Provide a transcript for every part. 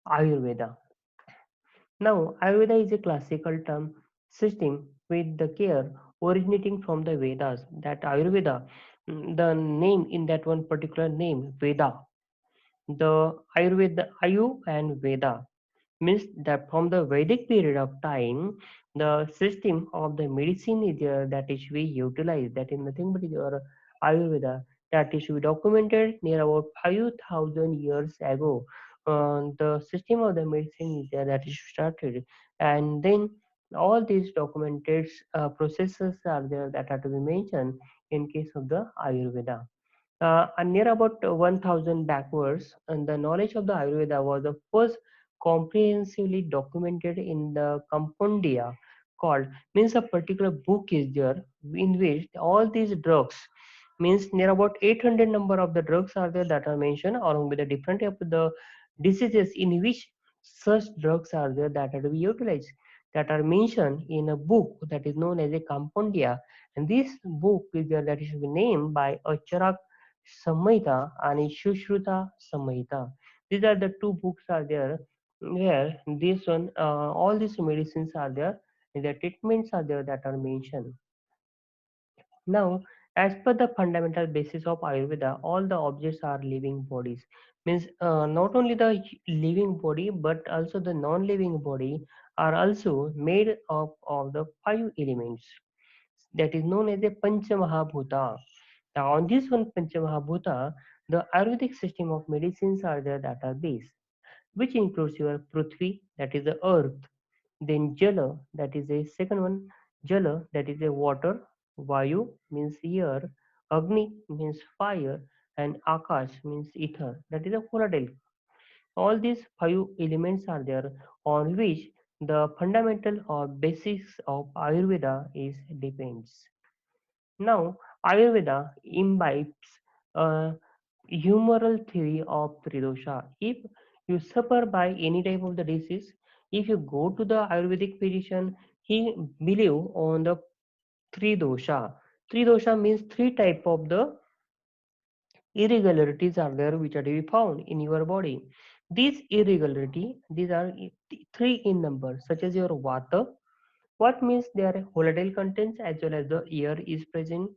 Ayurveda. Now, Ayurveda is a classical term system with the care originating from the Vedas. That Ayurveda, the name in that one particular name, Veda, the Ayurveda, Ayu and Veda means that from the Vedic period of time, the system of the medicine is there that is we utilize. That is nothing but your Ayurveda that is we documented near about 5,000 years ago. The system of the medicine is there that is started, and then all these documented processes are there that are to be mentioned in case of the Ayurveda. And near about 1000 backwards, and the knowledge of the Ayurveda was the first comprehensively documented in the Compendia called means a particular book is there in which all these drugs means near about 800 number of the drugs are there that are mentioned along with the different type of the diseases in which such drugs are there that are to be utilized that are mentioned in a book that is known as a Compendia, and this book is there that is named by a Charak Samhita and Shushruta Samhita. These are the two books are there where this one, all these medicines are there, and the treatments are there that are mentioned. Now, as per the fundamental basis of Ayurveda, all the objects are living bodies. Means not only the living body but also the non-living body are also made up of the five elements that is known as a Panchamahabhuta. Now, on this one Panchamahabhuta, the Ayurvedic system of medicines are there that are these, which includes your Prithvi, that is the earth, then Jala, that is a second one, Jala, that is a water, Vayu means air, Agni means fire, and Akash means ether, that is a volatile. All these five elements are there on which the fundamental or basics of Ayurveda is depends. Now, Ayurveda imbibes a humoral theory of Tridosha. If you suffer by any type of the disease, if you go to the Ayurvedic physician, he believe on the Tridosha. Tridosha means three type of the irregularities are there which are to be found in your body. These irregularity, these are three in number, such as your Vata. What means they are volatile contents as well as the air is present.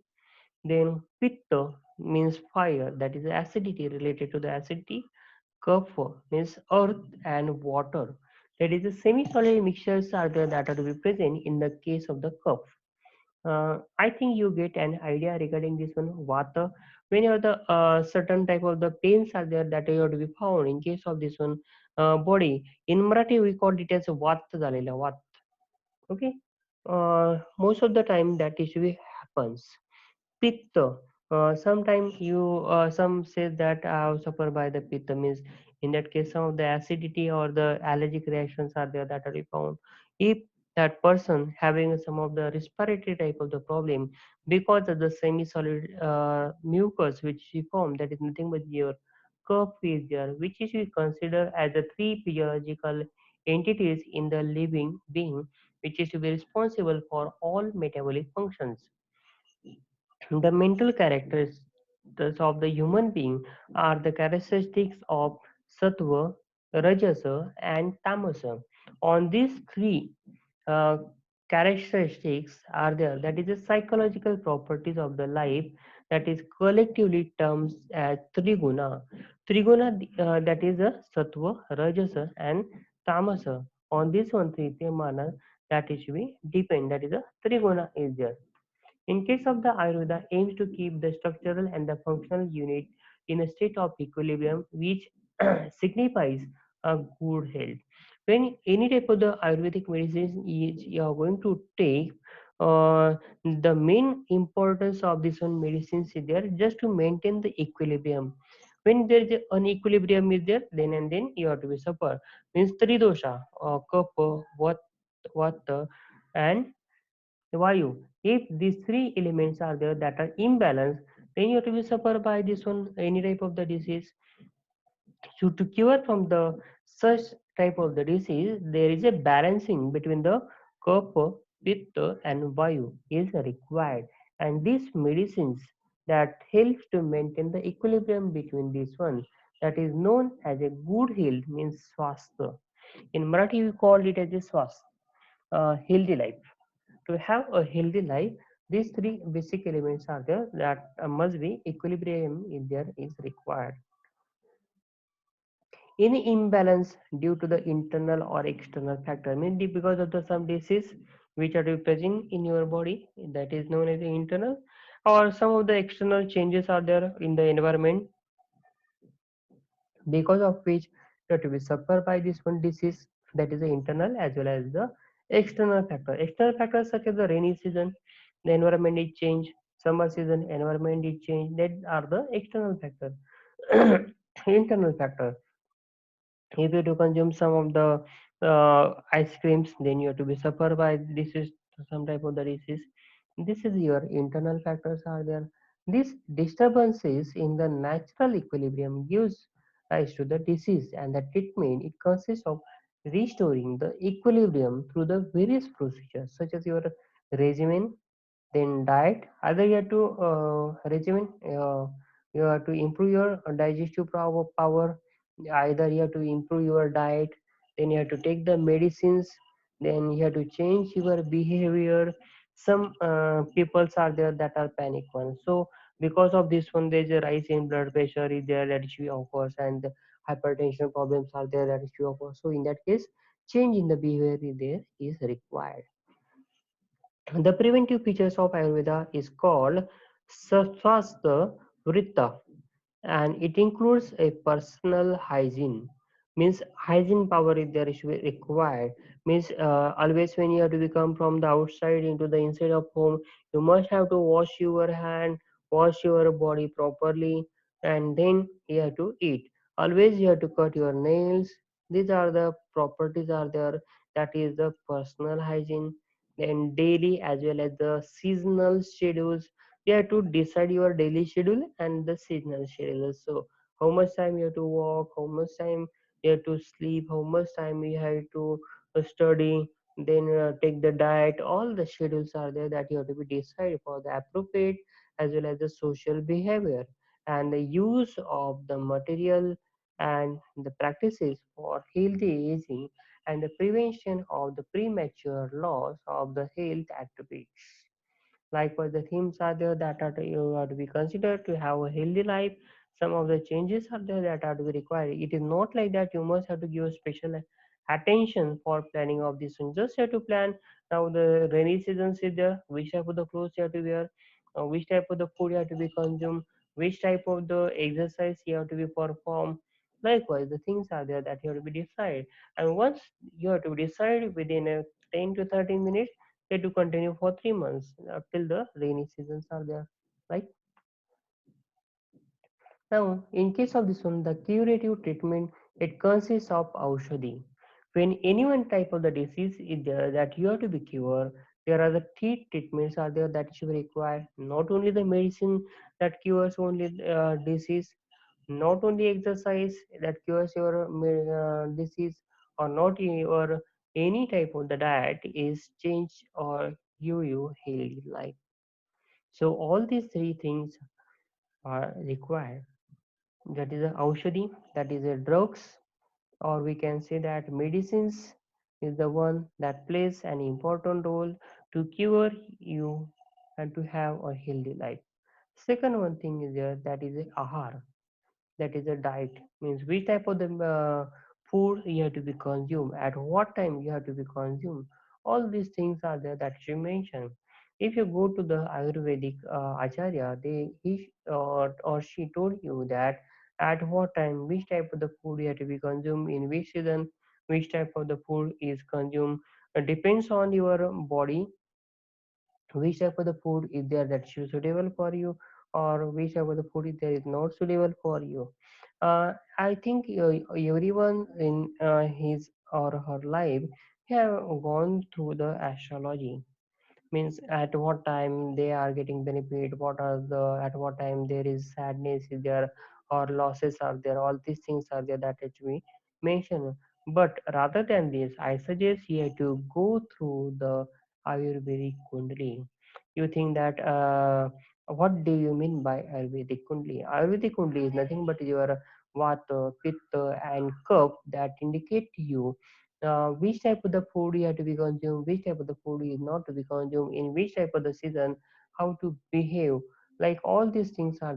Then pitta means fire, that is acidity related to the acidity. Kapha means earth and water. That is the semi-solid mixtures are there that are to be present in the case of the cup. I think you get an idea regarding this one. Vata, whenever the certain type of the pains are there that are to be found in case of this one body. In Marathi we call it as Vata झालेला Vat. Okay. Most of the time that issue happens. Pitta. Sometimes you some says that I have suffered by the pitta means in that case some of the acidity or the allergic reactions are there that are found. If that person having some of the respiratory type of the problem because of the semi-solid mucus which she form, that is nothing but your cough is there, which is we consider as the three physiological entities in the living being which is to be responsible for all metabolic functions. The mental characteristics of the human being are the characteristics of sattva, rajasa, and tamasa. On these three uh, characteristics are there, that is the psychological properties of the life that is collectively termed as triguna. Triguna that is a sattva, rajasa, and tamasa. On this one, three mana that is we depend. That is a triguna is there. In case of the Ayurveda, aims to keep the structural and the functional unit in a state of equilibrium, which signifies a good health. When any type of the Ayurvedic medicine is you are going to take, the main importance of this one medicines is there just to maintain the equilibrium. When there is an equilibrium is there, then and then you have to be suffer. Means tridosha, kapha, vata, and Vayu. If these three elements are there that are imbalanced, then you have to be suffer by this one any type of the disease. So to cure from the such type of the disease, there is a balancing between the kapha, pitta, and vayu is required, and these medicines that helps to maintain the equilibrium between these one. that is known as a good health means swasthya. In Marathi, we call it as a swasth, healthy life. To have a healthy life, these three basic elements are there that must be equilibrium in there is required. Any imbalance due to the internal or external factor, means because of the some disease which are present in your body, that is known as the internal, or some of the external changes are there in the environment, because of which you have to be suffer by this one disease, that is the internal as well as the external factor. External factors such as the rainy season, the environment is change, summer season environment is change, that are the external factor. Internal factor, if you to consume some of the ice creams, then you have to be suffer by this is some type of the disease. This is your internal factors are there. These disturbances in the natural equilibrium gives rise to the disease, and the treatment it consists of restoring the equilibrium through the various procedures such as your regimen, then diet. Either you have to regimen, you have to improve your digestive power. Either you have to improve your diet, then you have to take the medicines, then you have to change your behavior. Some peoples are there that are panic ones. So because of this one, there's a rise in blood pressure is there that issue occurs, and hypertension problems are there that issue occurs. So in that case, change in the behavior is there is required. The preventive features of Ayurveda is called Swasthya Vritta, and it includes a personal hygiene. Means hygiene power is there is required. Means always when you have to come from the outside into the inside of home, you must have to wash your hand, wash your body properly, and then you have to eat. Always you have to cut your nails. These are the properties are there. That is the personal hygiene. Then daily as well as the seasonal schedules, you have to decide your daily schedule and the seasonal schedule. So how much time you have to walk, how much time you have to sleep, how much time you have to study, then take the diet. All the schedules are there that you have to be decided for the appropriate as well as the social behavior, and the use of the material and the practices for healthy aging and the prevention of the premature loss of the health attributes. Likewise, the themes are there that are you are to be considered to have a healthy life. Some of the changes are there that are to be required. It is not like that you must have to give special attention for planning of this one. Just have to plan. Now the rainy season is there. Which type of the clothes you have to wear, which type of the food you have to be consumed, which type of the exercise you have to be performed. Likewise, the things are there that you have to be decided. And once you have to decide within a 10 to 13 minutes, they do continue for 3 months till the rainy seasons are there, right? Now, in case of this one, the curative treatment it consists of aushadhi. When any one type of the disease is there that you have to be cured, there are the three treatments are there that you require. Not only the medicine that cures only disease, not only exercise that cures your disease, or not your any type of the diet is changed or give you healthy life. So all these three things are required. That is a aushadhi, that is a drugs, or we can say that medicines is the one that plays an important role to cure you and to have a healthy life. Second one thing is there that is a ahar, that is a diet, means which type of the food you have to be consumed, at what time you have to be consumed. All these things are there that you mentioned. If you go to the ayurvedic acharya, or she told you that at what time which type of the food you have to be consumed, in which season which type of the food is consumed. Depends on your body, which type of the food is there that is suitable for you, or which type of the food is there is not suitable for you. I think everyone in his or her life have gone through the astrology, means at what time they are getting benefit, what are the at what time there is sadness is there or losses are there, all these things are there that it we mention. But rather than this, I suggest you have to go through the ayurvedic kundali. You think that what do you mean by ayurvedic kundali? Ayurvedic kundali is nothing but your vata, pitta, and kapha that indicate to you which type of the food you have to be consumed, which type of the food is not to be consumed, in which type of the season, how to behave. Like all these things are